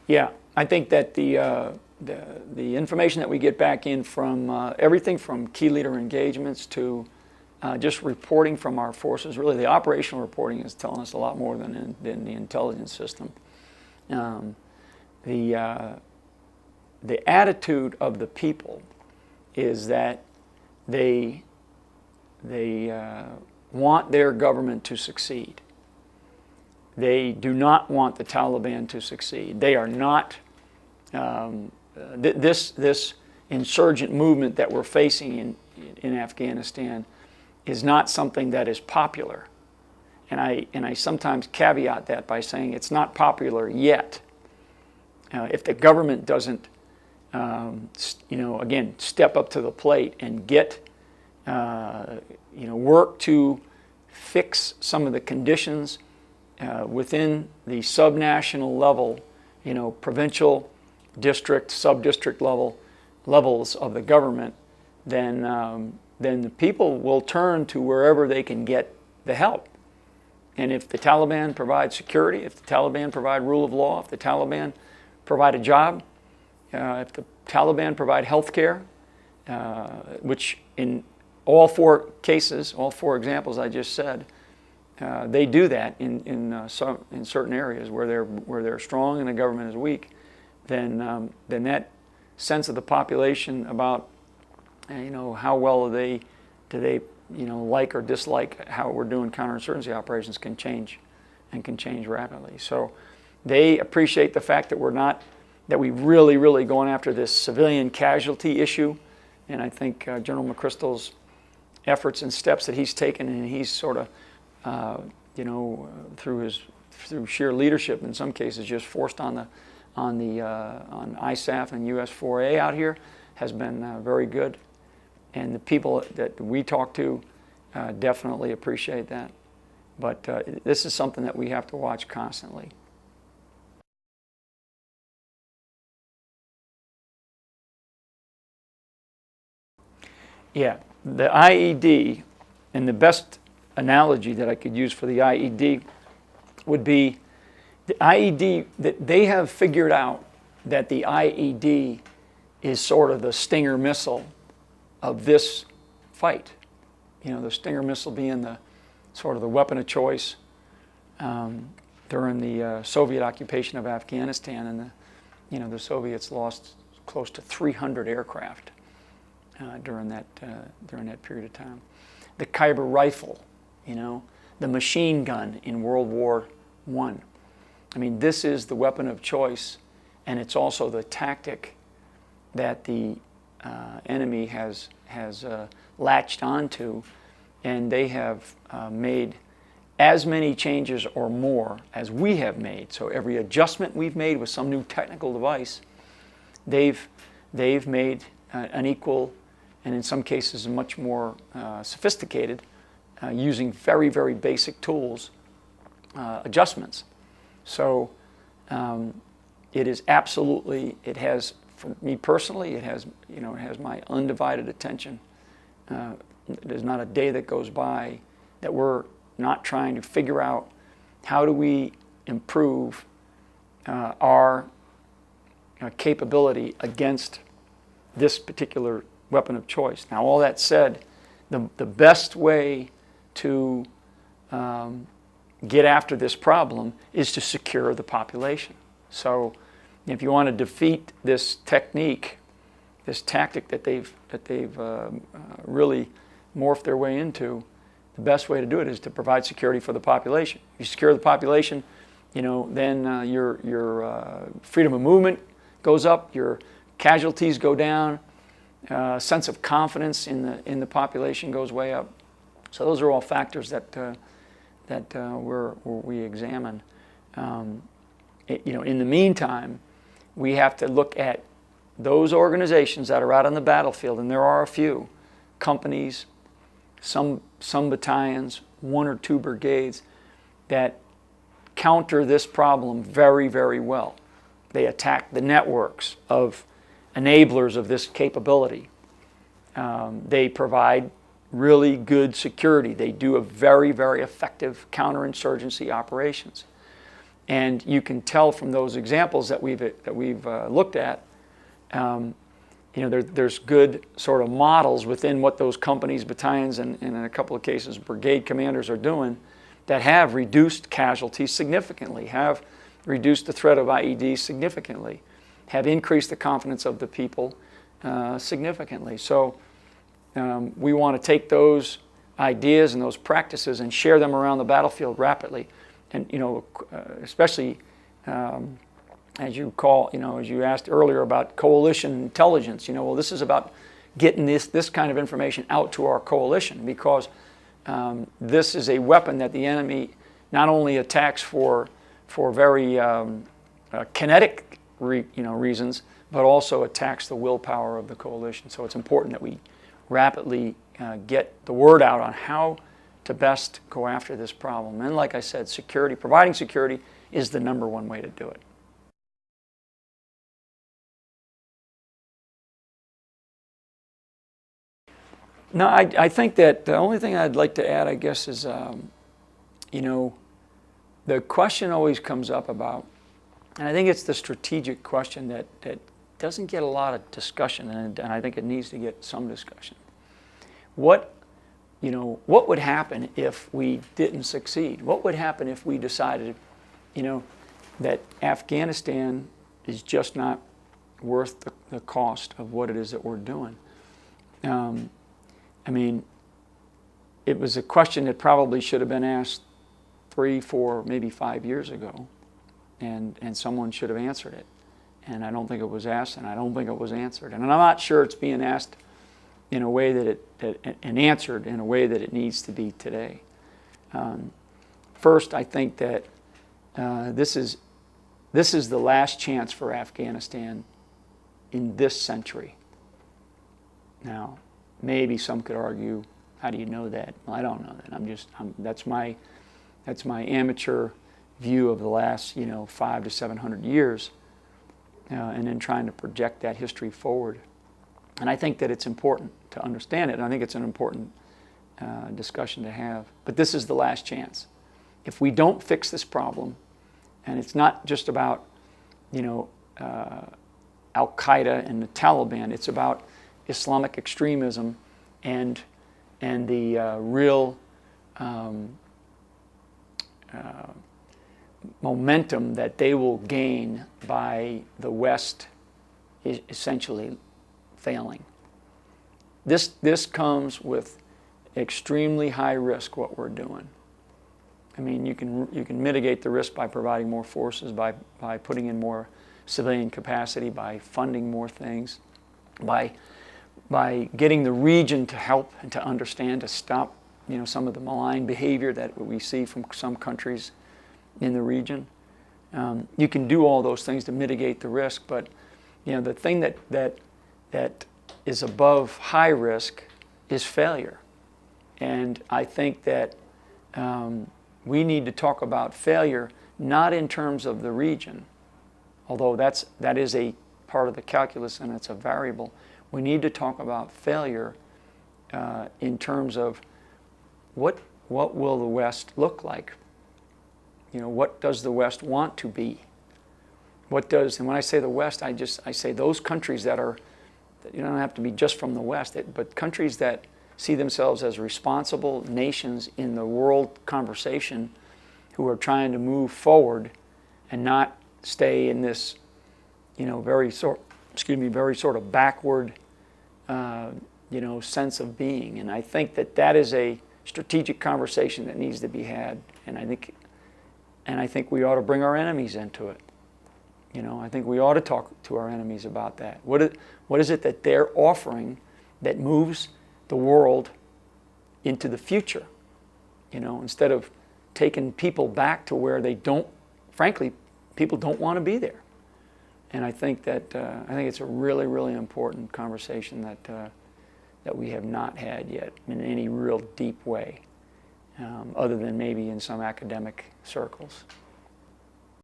Yeah, I think that the information that we get back in from everything from key leader engagements to just reporting from our forces, really the operational reporting is telling us a lot more than the intelligence system. The attitude of the people is that they want their government to succeed. They do not want the Taliban to succeed. They are not, this insurgent movement that we're facing in Afghanistan is not something that is popular. And I sometimes caveat that by saying it's not popular yet. If the government doesn't, again, step up to the plate and get, work to fix some of the conditions within the subnational level, provincial, district, sub-district levels of the government, then the people will turn to wherever they can get the help. And if the Taliban provide security, if the Taliban provide rule of law, if the Taliban provide a job, if the Taliban provide health care, which in all four cases, all four examples I just said, they do that in certain areas where they're strong and the government is weak, then that sense of the population about how well do they like or dislike how we're doing counterinsurgency operations can change rapidly. So they appreciate the fact that we've really going after this civilian casualty issue, and I think General McChrystal's efforts and steps that he's taken, and he's sort of through sheer leadership in some cases just forced on ISAF and U.S.4A out here, has been very good. And the people that we talk to definitely appreciate that. But this is something that we have to watch constantly. Yeah, the IED, and the best analogy that I could use for the IED would be the IED, that they have figured out that the IED is sort of the Stinger missile of this fight. The Stinger missile being the sort of the weapon of choice during the Soviet occupation of Afghanistan, and the Soviets lost close to 300 aircraft during that period of time. The Khyber rifle, the machine gun in World War I. I mean, this is the weapon of choice, and it's also the tactic that the enemy has latched onto, and they have made as many changes or more as we have made. So every adjustment we've made with some new technical device, they've made an equal, and in some cases much more sophisticated, using very basic tools, adjustments. So it is absolutely, it has, for me personally, it has my undivided attention. There's not a day that goes by that we're not trying to figure out how do we improve our capability against this particular weapon of choice. Now, all that said, the best way to get after this problem is to secure the population. So if you want to defeat this technique, this tactic that they've really morphed their way into, the best way to do it is to provide security for the population. If you secure the population, then your freedom of movement goes up, your casualties go down, sense of confidence in the population goes way up. So those are all factors that we examine. In the meantime, we have to look at those organizations that are out on the battlefield, and there are a few companies, some battalions, 1 or 2 brigades that counter this problem very well. They attack the networks of enablers of this capability. They provide really good security. They do a very effective counterinsurgency operations. And you can tell from those examples that we've looked at, there's good sort of models within what those companies, battalions, and in a couple of cases brigade commanders are doing that have reduced casualties significantly, have reduced the threat of IEDs significantly, have increased the confidence of the people significantly. So we want to take those ideas and those practices and share them around the battlefield rapidly. And especially as you asked earlier about coalition intelligence, well, this is about getting this kind of information out to our coalition, because this is a weapon that the enemy not only attacks for very kinetic reasons, but also attacks the willpower of the coalition. So it's important that we rapidly get the word out on how to best go after this problem. And like I said, providing security is the number one way to do it. No, I think that the only thing I'd like to add, I guess, is, the question always comes up about, and I think it's the strategic question that doesn't get a lot of discussion, and I think it needs to get some discussion. What would happen if we didn't succeed? What would happen if we decided, that Afghanistan is just not worth the cost of what it is that we're doing? It was a question that probably should have been asked 3, 4, maybe 5 years ago, and someone should have answered it. And I don't think it was asked, and I don't think it was answered. And I'm not sure it's being asked in a way and answered in a way that it needs to be today. First, I think that this is the last chance for Afghanistan in this century. Now, maybe some could argue, how do you know that? Well, I don't know that. That's my amateur view of the last 500 to 700 years, and then trying to project that history forward. And I think that it's important to understand it, and I think it's an important discussion to have. But this is the last chance. If we don't fix this problem, and it's not just about Al-Qaeda and the Taliban, it's about Islamic extremism and the real momentum that they will gain by the West essentially failing. This comes with extremely high risk, what we're doing. You can mitigate the risk by providing more forces, by putting in more civilian capacity, by funding more things, by getting the region to help and to understand, to stop some of the malign behavior that we see from some countries in the region. You can do all those things to mitigate the risk, but the thing that is above high risk is failure. And I think that we need to talk about failure not in terms of the region, although that is a part of the calculus and it's a variable. We need to talk about failure in terms of what will the West look like? What does the West want to be? And when I say the West, I say those countries that are, you don't have to be just from the West, but countries that see themselves as responsible nations in the world conversation, who are trying to move forward and not stay in this, very sort of backward, sense of being. And I think that is a strategic conversation that needs to be had. And I think we ought to bring our enemies into it. I think we ought to talk to our enemies about that. What is it that they're offering that moves the world into the future? Instead of taking people back to where they don't, frankly, people don't want to be there. And I think it's a really, really important conversation that we have not had yet in any real deep way, other than maybe in some academic circles.